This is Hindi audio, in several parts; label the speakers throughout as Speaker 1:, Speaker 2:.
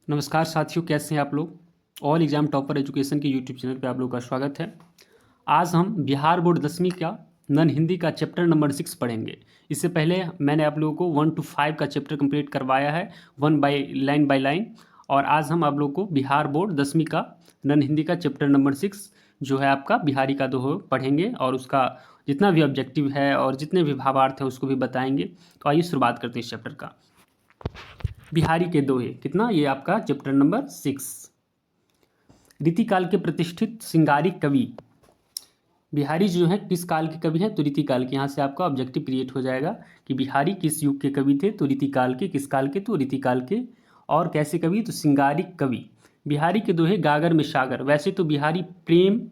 Speaker 1: नमस्कार साथियों, कैसे हैं आप लोग। ऑल एग्ज़ाम टॉपर एजुकेशन के यूट्यूब चैनल पे आप लोगों का स्वागत है। आज हम बिहार बोर्ड 10वीं का नन हिंदी का चैप्टर नंबर 6 पढ़ेंगे। इससे पहले मैंने आप लोगों को 1 to 5 का चैप्टर कंप्लीट करवाया है, बाय लाइन। और आज हम आप लोगों को बिहार बोर्ड 10वीं का नन हिंदी का चैप्टर नंबर 6 जो है आपका बिहारी का दोहे पढ़ेंगे, और उसका जितना भी ऑब्जेक्टिव है और जितने भी भावार्थ हैं उसको भी बताएंगे। तो आइए शुरुआत करते हैं इस चैप्टर का। बिहारी के दोहे कितना, ये आपका चैप्टर नंबर 6। रीतिकाल के प्रतिष्ठित सिंगारिक कवि बिहारी जो है किस काल के कवि हैं, तो रीतिकाल के। यहाँ से आपका ऑब्जेक्टिव क्रिएट हो जाएगा कि बिहारी किस युग के कवि थे, तो रीतिकाल के। किस काल के, तो रीतिकाल के। और कैसे कवि, तो सिंगारिक कवि। बिहारी के दोहे गागर में सागर। वैसे तो बिहारी प्रेम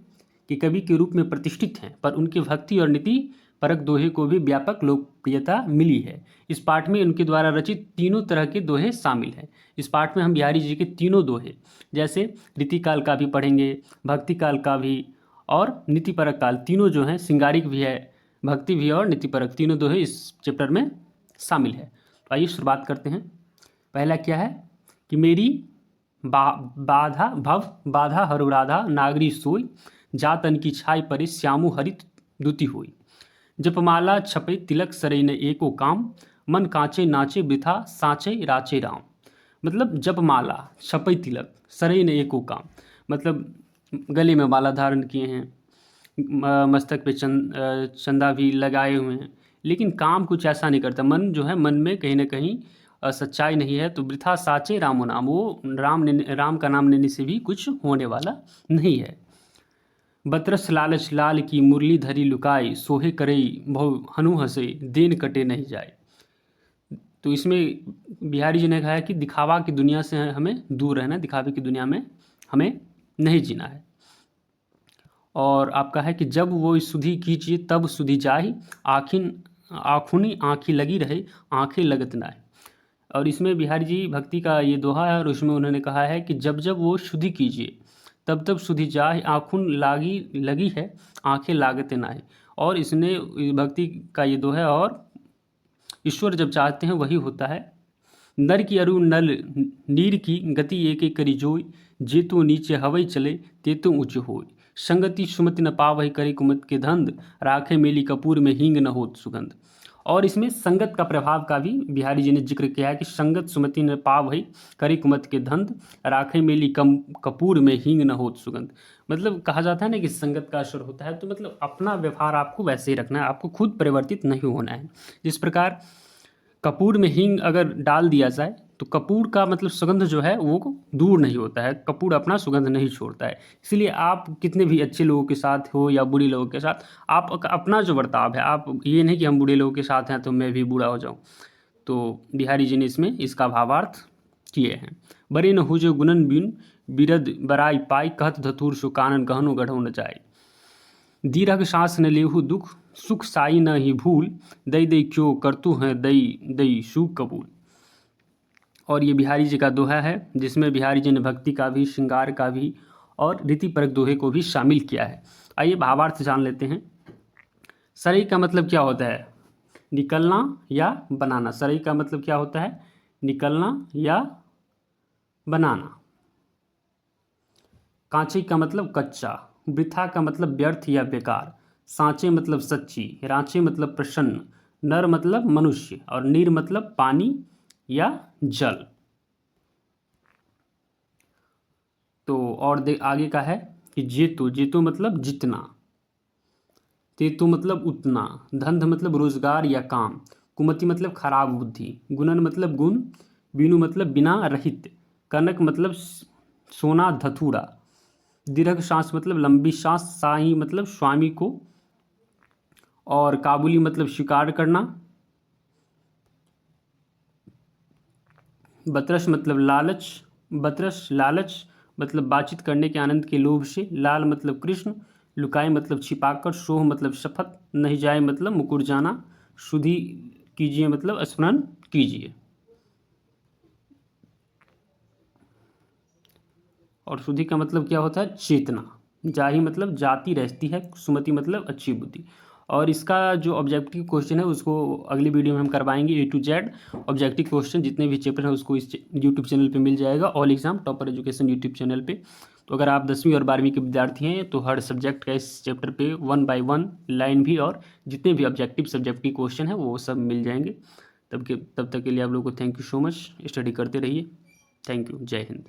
Speaker 1: के कवि के रूप में प्रतिष्ठित हैं, पर उनके भक्ति और नीति परक दोहे को भी व्यापक लोकप्रियता मिली है। इस पाठ में उनके द्वारा रचित तीनों तरह के दोहे शामिल हैं। इस पाठ में हम बिहारी जी के तीनों दोहे, जैसे रीतिकाल का भी पढ़ेंगे, भक्ति काल का भी और नीतिपरक काल, तीनों जो हैं, सिंगारिक भी है, भक्ति भी है और नीतिपरक, तीनों दोहे इस चैप्टर में शामिल है। तो आइए शुरुआत करते हैं। पहला क्या है कि मेरी बाधा हरु राधा नागरी सोई, जातन की छाई परे श्यामु हरित दुति होई। जपमाला छपे तिलक सरई ने एको काम, मन कांचे नाचे वृथा साँचे राचे राम। मतलब जपमाला छपई तिलक सरई ने एको काम, मतलब गले में माला धारण किए हैं, मस्तक पे चंदा भी लगाए हुए हैं, लेकिन काम कुछ ऐसा नहीं करता। मन जो है, मन में कहीं ना कहीं सच्चाई नहीं है। तो वृथा साचे रामो नाम, वो राम का नाम लेने से भी कुछ होने वाला नहीं है। बतरस लालच लाल की मुरली धरी लुकाई, सोहे करई बहु हनु हंसे देन कटे नहीं जाए। तो इसमें बिहारी जी ने कहा है कि दिखावा की दुनिया से हमें दूर रहना है, दिखावे की दुनिया में हमें नहीं जीना है। और आपका है कि जब वो सुधी कीजिए तब सुधी जाहि, आँखुनी आँखी लगी रहे आँखें लगत नाहि। और इसमें बिहारी जी भक्ति का ये दोहा है, और उसमें उन्होंने कहा है कि जब जब वो शुद्धि कीजिए तब तब शुद्धि जाहि, आँखुन लगी है आँखें लागते नाहि। और इसने भक्ति का ये दोहा है। और ईश्वर जब चाहते हैं वही होता है। नर की अरु नल नीर की गति एक एक करी जोई, जे तो नीचे हवई चले ते तो ऊँचे होई। संगति सुमति न पावहि करे कुमत के धंध, राखे मेली कपूर में हींग न होत सुगंध। और इसमें संगत का प्रभाव का भी बिहारी जी ने जिक्र किया है कि संगत सुमति न पावहि करे कुमत के धंध, राखे मेली कपूर में हींग न होत सुगंध। मतलब कहा जाता है ना कि संगत का असर होता है। तो मतलब अपना व्यवहार आपको वैसे ही रखना है, आपको खुद परिवर्तित नहीं होना है। जिस प्रकार कपूर में हींग अगर डाल दिया जाए तो कपूर का मतलब सुगंध जो है वो दूर नहीं होता है, कपूर अपना सुगंध नहीं छोड़ता है। इसलिए आप कितने भी अच्छे लोगों के साथ हो या बुरे लोगों के साथ, आप अपना जो बर्ताव है, आप ये नहीं कि हम बुरे लोगों के साथ हैं तो मैं भी बुरा हो जाऊं। तो बिहारी जी ने इसमें इसका भावार्थ किए हैं। बरे न हो जो गुणन बिन बिरद बराई पाई, कहत धतूर सु कानन गहनो गढ़ो न जाए। दीरघ सांस न लेहु दुख सुख साई न ही भूल, दई दई क्यों करतु हैं दई दई सुख कबूल। और ये बिहारी जी का दोहा है, जिसमें बिहारी जी ने भक्ति का भी, श्रृंगार का भी और रीतिपरक दोहे को भी शामिल किया है। आइए भावार्थ जान लेते हैं। सरई का मतलब क्या होता है, निकलना या बनाना। सरई का मतलब क्या होता है, निकलना या बनाना। कांचे का मतलब कच्चा। वृथा का मतलब व्यर्थ या बेकार। सांचे मतलब सच्ची। रांचे मतलब प्रसन्न। नर मतलब मनुष्य। और नीर मतलब पानी या जल। तो और आगे का है कि जेतु, जेतु मतलब जितना। तेतु मतलब उतना। धंध मतलब रोजगार या काम। कुमति मतलब खराब बुद्धि। गुणन मतलब गुण। बीनु मतलब बिना रहित। कनक मतलब सोना धतूरा। दीर्घ सांस मतलब लंबी सांस। साई मतलब स्वामी को। और काबुली मतलब शिकार करना। बतरस मतलब लालच। बतरस लालच मतलब बातचीत करने के आनंद के लोभ से। लाल मतलब कृष्ण। लुकाए मतलब छिपाकर। सोह मतलब शपथ। नहीं जाए मतलब मुकुर जाना। शुद्धि कीजिए मतलब स्मरण कीजिए। और शुद्धि का मतलब क्या होता है, चेतना। जाहि मतलब जाती रहती है। सुमति मतलब अच्छी बुद्धि। और इसका जो ऑब्जेक्टिव क्वेश्चन है उसको अगली वीडियो में हम करवाएंगे A to Z objective question जितने भी चैप्टर हैं उसको इस यूट्यूब चैनल पे मिल जाएगा, all exam topper education YouTube channel पे। तो अगर आप 10वीं और 12वीं के विद्यार्थी हैं तो हर सब्जेक्ट का इस चैप्टर पे 1 by 1 लाइन भी और जितने भी ऑब्जेक्टिव सब्जेक्टिव क्वेश्चन है वो सब मिल जाएंगे। तब तक के लिए आप लोगों को thank you so much, study करते रहिए। थैंक यू, जय हिंद।